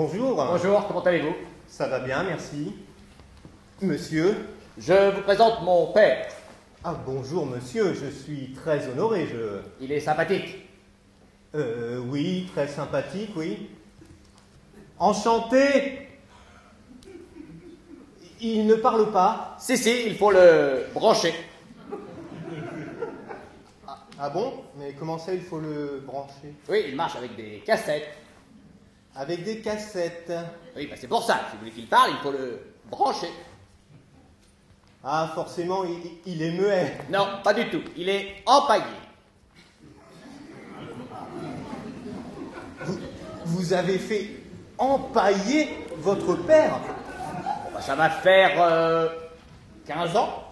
Bonjour. Bonjour, comment allez-vous? Ça va bien, merci. Monsieur? Je vous présente mon père. Ah, bonjour, monsieur, je suis très honoré, Il est sympathique. Oui, très sympathique, oui. Enchanté. Il ne parle pas. Si, il faut le brancher. Ah bon? Mais comment ça, il faut le brancher? Oui, il marche avec des cassettes. Avec des cassettes. Oui, c'est pour ça. Si vous voulez qu'il parle, il faut le brancher. Ah, forcément, il est muet. Non, pas du tout. Il est empaillé. Vous avez fait empailler votre père? Ça va faire 15 ans.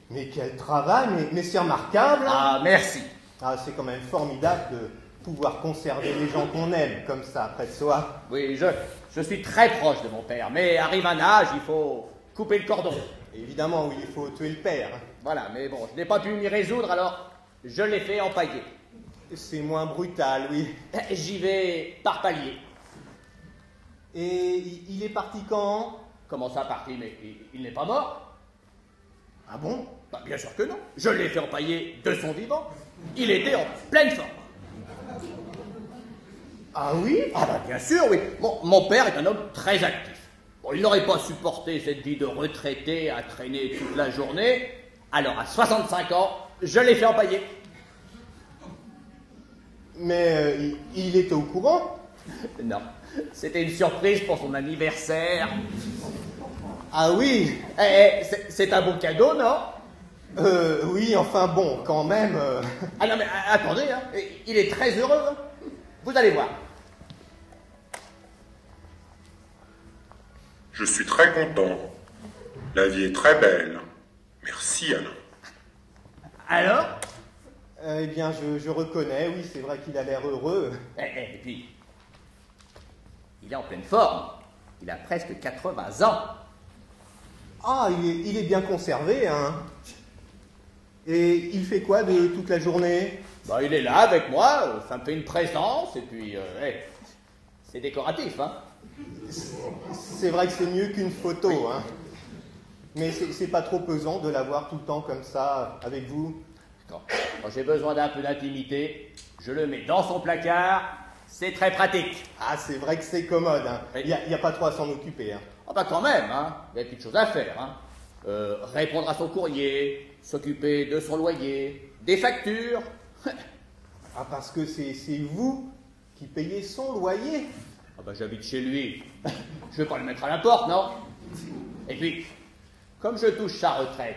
Mais quel travail, mais c'est remarquable. Ah, merci. Ah, c'est quand même formidable de pouvoir conserver les gens qu'on aime comme ça près de soi. Oui, je suis très proche de mon père, mais arrive un âge, il faut couper le cordon. Évidemment, oui, il faut tuer le père. Voilà, mais bon, je n'ai pas pu m'y résoudre, alors je l'ai fait empailler. C'est moins brutal, oui. J'y vais par palier. Et il est parti quand? Comment ça, parti? Mais il n'est pas mort? Ah bon? Bah, bien sûr que non. Je l'ai fait empailler de son vivant. Il était en pleine forme. Ah oui? Ah bah bien sûr, oui. Bon, mon père est un homme très actif. Bon, il n'aurait pas supporté cette vie de retraité à traîner toute la journée. Alors, à 65 ans, je l'ai fait empailler. Mais il était au courant? Non, c'était une surprise pour son anniversaire. Ah oui? C'est un beau cadeau, non? Oui, enfin bon, quand même. Ah non, mais attendez, hein. Il est très heureux. Hein. Vous allez voir. Je suis très content. La vie est très belle. Merci, Alain. Alors? Eh bien, je reconnais, oui, c'est vrai qu'il a l'air heureux. Et puis, il est en pleine forme. Il a presque 80 ans. Ah, il est bien conservé, hein. Et il fait quoi de toute la journée? Bah, il est là avec moi, ça me fait une présence, et puis, c'est décoratif, hein. C'est vrai que c'est mieux qu'une photo, hein. Mais c'est pas trop pesant de l'avoir tout le temps comme ça, avec vous? Quand j'ai besoin d'un peu d'intimité, je le mets dans son placard, c'est très pratique. Ah, c'est vrai que c'est commode, hein. Oui. Il n'y a pas trop à s'en occuper, hein. Ah bah quand même, hein, il y a des petites choses à faire, hein. Répondre à son courrier, s'occuper de son loyer, des factures. Ah, parce que c'est vous qui payez son loyer? Ah bah j'habite chez lui, je vais pas le mettre à la porte, non? Et puis, comme je touche sa retraite,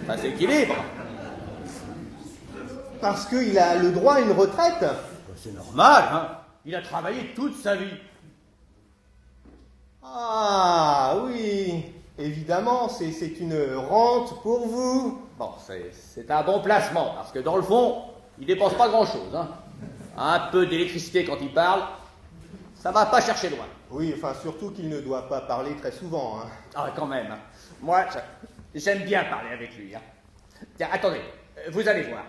ça s'équilibre. Parce qu'il a le droit à une retraite? C'est normal, hein. Il a travaillé toute sa vie. Ah, oui, évidemment, c'est une rente pour vous. Bon, c'est un bon placement, parce que dans le fond, il dépense pas grand-chose, hein. Un peu d'électricité quand il parle, ça va pas chercher loin. Oui, enfin, surtout qu'il ne doit pas parler très souvent, hein. Ah, quand même, hein. Moi, j'aime bien parler avec lui, hein. Tiens, attendez, vous allez voir.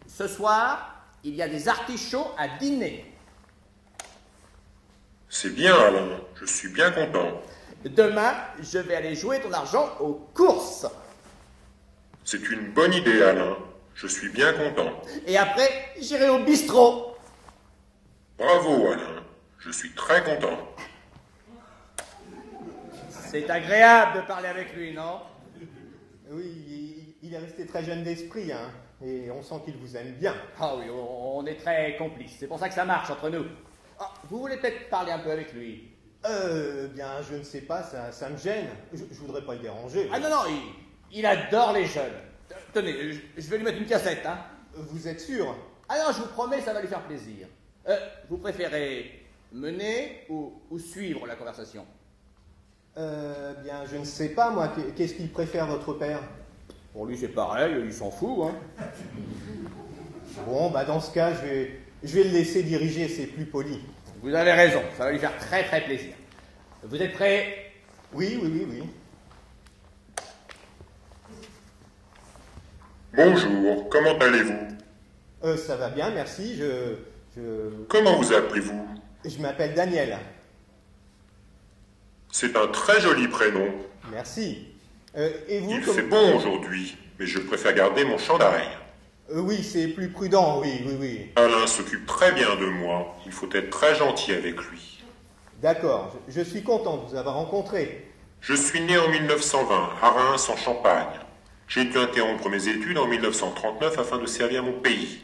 Ce soir, il y a des artichauts à dîner. C'est bien, Alain. Je suis bien content. Demain, je vais aller jouer ton argent aux courses. C'est une bonne idée, Alain. Je suis bien content. Et après, j'irai au bistrot. Bravo, Alain. Je suis très content. C'est agréable de parler avec lui, non? Oui, il est resté très jeune d'esprit, hein. Et on sent qu'il vous aime bien. Ah oui, on est très complices. C'est pour ça que ça marche entre nous. Ah, vous voulez peut-être parler un peu avec lui? Bien, je ne sais pas, ça me gêne. Je voudrais pas le déranger. Ah non, il adore les jeunes. Tenez, je vais lui mettre une cassette, hein. Vous êtes sûr? Ah non, je vous promets, ça va lui faire plaisir. Vous préférez mener ou suivre la conversation? Bien, je ne sais pas, moi. Qu'est-ce qu'il préfère, votre père? Pour lui, c'est pareil, il s'en fout, hein. Bon, bah dans ce cas, je vais le laisser diriger, c'est plus poli. Vous avez raison, ça va lui faire très très plaisir. Vous êtes prêts? Oui, oui, oui, oui. Bonjour, comment allez-vous? Ça va bien, merci. Comment vous appelez-vous? Je m'appelle Daniel. C'est un très joli prénom. Merci. Et vous, Il fait bon aujourd'hui, mais je préfère garder mon chandail. Oui, c'est plus prudent, oui, oui, oui. Alain s'occupe très bien de moi. Il faut être très gentil avec lui. D'accord, je suis content de vous avoir rencontré. Je suis né en 1920, à Reims, en Champagne. J'ai dû interrompre mes études en 1939 afin de servir mon pays.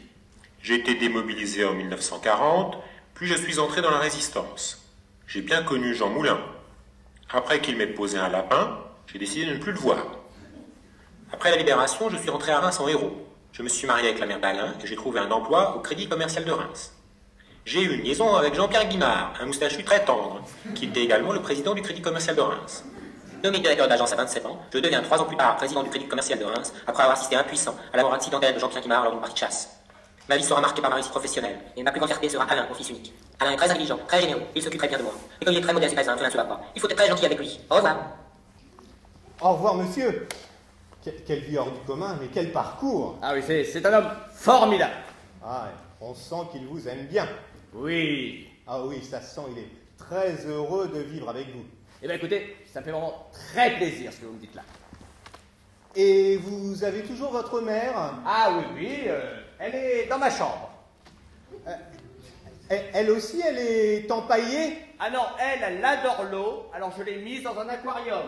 J'ai été démobilisé en 1940, puis je suis entré dans la résistance. J'ai bien connu Jean Moulin. Après qu'il m'ait posé un lapin, j'ai décidé de ne plus le voir. Après la libération, je suis rentré à Reims en héros. Je me suis marié avec la mère d'Alain et j'ai trouvé un emploi au Crédit Commercial de Reims. J'ai eu une liaison avec Jean-Pierre Guimard, un moustachu très tendre, qui était également le président du Crédit Commercial de Reims. Nommé directeur d'agence à 27 ans, je deviens 3 ans plus tard président du Crédit Commercial de Reims, après avoir assisté impuissant à la mort accidentelle de Jean-Pierre Guimard lors d'une partie de chasse. Ma vie sera marquée par ma réussite professionnelle, et ma plus grande fierté sera Alain, mon fils unique. Alain est très intelligent, très généreux, il s'occupe très bien de moi. Et comme il est très modeste et très simple, je ne se bat pas. Il faut être très gentil avec lui. Au revoir. Au revoir, monsieur. Quelle vie hors du commun, mais quel parcours. Ah oui, c'est un homme formidable. Ah, on sent qu'il vous aime bien. Oui. Ah oui, ça sent, il est très heureux de vivre avec vous. Eh bien écoutez, ça me fait vraiment très plaisir ce que vous me dites là. Et vous avez toujours votre mère? Ah oui, oui, elle est dans ma chambre. Elle aussi, elle est empaillée? Ah non, elle adore l'eau, alors je l'ai mise dans un aquarium.